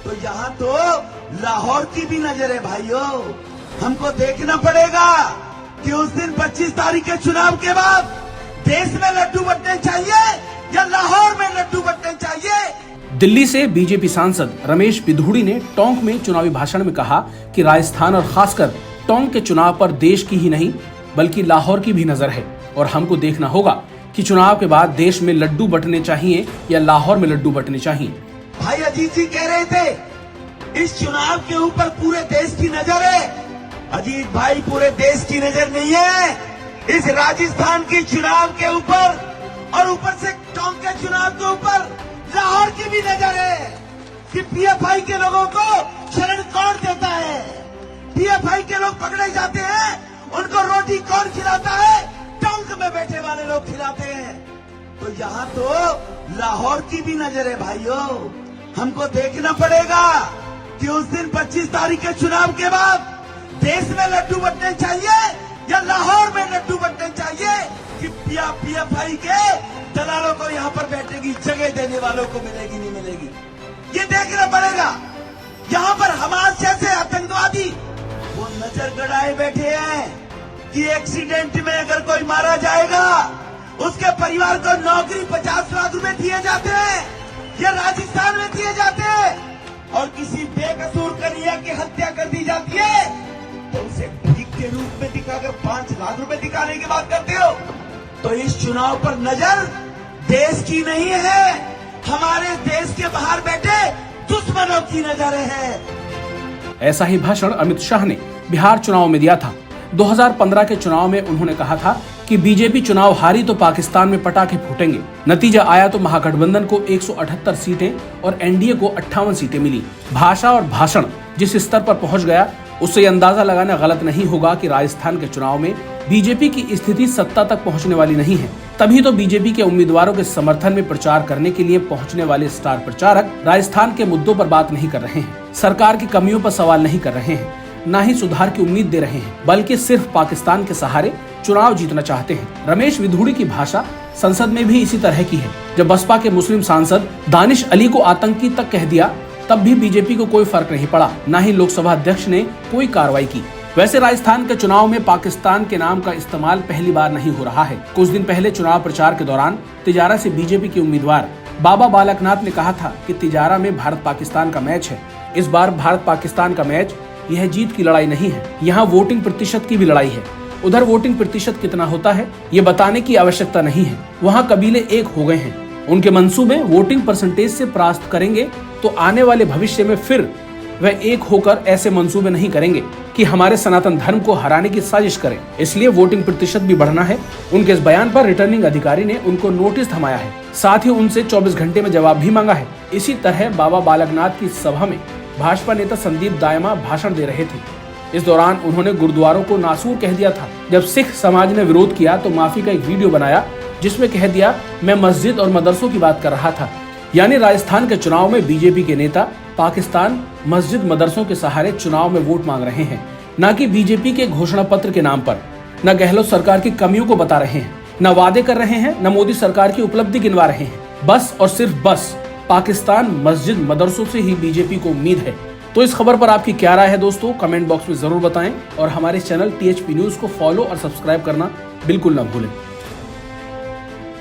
तो यहाँ तो लाहौर की भी नजर है भाइयों। हमको देखना पड़ेगा कि उस दिन 25 तारीख के चुनाव के बाद देश में लड्डू बंटने चाहिए या लाहौर में लड्डू बंटने चाहिए। दिल्ली से बीजेपी सांसद रमेश बिधूड़ी ने टोंक में चुनावी भाषण में कहा कि राजस्थान और खासकर टोंक के चुनाव पर देश की ही नहीं बल्कि लाहौर की भी नजर है और हमको देखना होगा कि चुनाव के बाद देश में लड्डू बंटने चाहिए या लाहौर में लड्डू बंटने चाहिए। भाई अजीत जी कह रहे थे इस चुनाव के ऊपर पूरे देश की नजर है। अजीत भाई, पूरे देश की नजर नहीं है इस राजस्थान की चुनाव के ऊपर, और ऊपर से टोंक के चुनाव के ऊपर लाहौर की भी नजर है कि पीएफआई के लोगों को शरण कौन देता है। पीएफआई के लोग पकड़े जाते हैं, उनको रोटी कौन खिलाता है? टोंक में बैठे वाले लोग खिलाते हैं। तो यहाँ तो लाहौर की भी नजर है भाइयों। हमको देखना पड़ेगा कि उस दिन 25 तारीख के चुनाव के बाद देश में लड्डू बंटने चाहिए या लाहौर में लड्डू बंटने चाहिए कि पीएफआई के दलालों को यहाँ पर बैठने की जगह देने वालों को मिलेगी नहीं मिलेगी, ये देखना पड़ेगा। यहाँ पर हमास जैसे आतंकवादी वो नजर गड़ाए बैठे हैं कि एक्सीडेंट में अगर कोई मारा जाएगा उसके परिवार को नौकरी 50 लाख रुपए दिए जाते हैं, ये राजस्थान में दिए जाते हैं। और किसी बेकसूर कन्या की हत्या कर दी जाती है तो उसे भीख के रूप में दिखाकर 5 लाख रुपए दिखाने की बात करते हो। तो इस चुनाव पर नजर देश की नहीं है, हमारे देश के बाहर बैठे दुश्मनों की नजर है। ऐसा ही भाषण अमित शाह ने बिहार चुनाव में दिया था। 2015 के चुनाव में उन्होंने कहा था कि बीजेपी चुनाव हारी तो पाकिस्तान में पटाखे फूटेंगे। नतीजा आया तो महागठबंधन को 178 सीटें और एनडीए को 58 सीटें मिली। भाषा और भाषण जिस स्तर पर पहुंच गया उससे ये अंदाजा लगाना गलत नहीं होगा कि राजस्थान के चुनाव में बीजेपी की स्थिति सत्ता तक पहुंचने वाली नहीं है। तभी तो बीजेपी के उम्मीदवारों के समर्थन में प्रचार करने के लिए पहुंचने वाले स्टार प्रचारक राजस्थान के मुद्दों पर बात नहीं कर रहे हैं, सरकार की कमियों पर सवाल नहीं कर रहे हैं, न ही सुधार की उम्मीद दे रहे हैं, बल्कि सिर्फ पाकिस्तान के सहारे चुनाव जीतना चाहते हैं। रमेश बिधूड़ी की भाषा संसद में भी इसी तरह की है। जब बसपा के मुस्लिम सांसद दानिश अली को आतंकी तक कह दिया तब भी बीजेपी को कोई फर्क नहीं पड़ा, न ही लोकसभा अध्यक्ष ने कोई कार्रवाई की। वैसे राजस्थान के चुनाव में पाकिस्तान के नाम का इस्तेमाल पहली बार नहीं हो रहा है। कुछ दिन पहले चुनाव प्रचार के दौरान तिजारा से बीजेपी के उम्मीदवार बाबा बालकनाथ ने कहा था कि तिजारा में भारत पाकिस्तान का मैच है। इस बार भारत पाकिस्तान का मैच यह जीत की लड़ाई नहीं है, यहाँ वोटिंग प्रतिशत की भी लड़ाई है। उधर वोटिंग प्रतिशत कितना होता है ये बताने की आवश्यकता नहीं है, वहाँ कबीले एक हो गए हैं। उनके मंसूबे वोटिंग परसेंटेज से प्राप्त करेंगे तो आने वाले भविष्य में फिर वह एक होकर ऐसे मंसूबे नहीं करेंगे कि हमारे सनातन धर्म को हराने की साजिश करें। इसलिए वोटिंग प्रतिशत भी बढ़ना है। उनके इस बयान पर रिटर्निंग अधिकारी ने उनको नोटिस थमाया है, साथ ही उनसे 24 घंटे में जवाब भी मांगा है। इसी तरह बाबा बालकनाथ की सभा में भाजपा नेता संदीप दायमा भाषण दे रहे थे। इस दौरान उन्होंने गुरुद्वारों को नासूर कह दिया था। जब सिख समाज ने विरोध किया तो माफी का एक वीडियो बनाया जिसमें कह दिया मैं मस्जिद और मदरसों की बात कर रहा था। यानी राजस्थान के चुनाव में बीजेपी के नेता पाकिस्तान मस्जिद मदरसों के सहारे चुनाव में वोट मांग रहे हैं, न कि बीजेपी के घोषणा पत्र के नाम पर। न गहलोत सरकार की कमियों को बता रहे हैं, न वादे कर रहे हैं, न मोदी सरकार की उपलब्धि गिनवा रहे हैं। बस और सिर्फ बस पाकिस्तान मस्जिद मदरसों से ही बीजेपी को उम्मीद है। तो इस खबर पर आपकी क्या राय है दोस्तों, कमेंट बॉक्स में जरूर बताएं और हमारे चैनल THP न्यूज को फॉलो और सब्सक्राइब करना बिल्कुल न भूलें।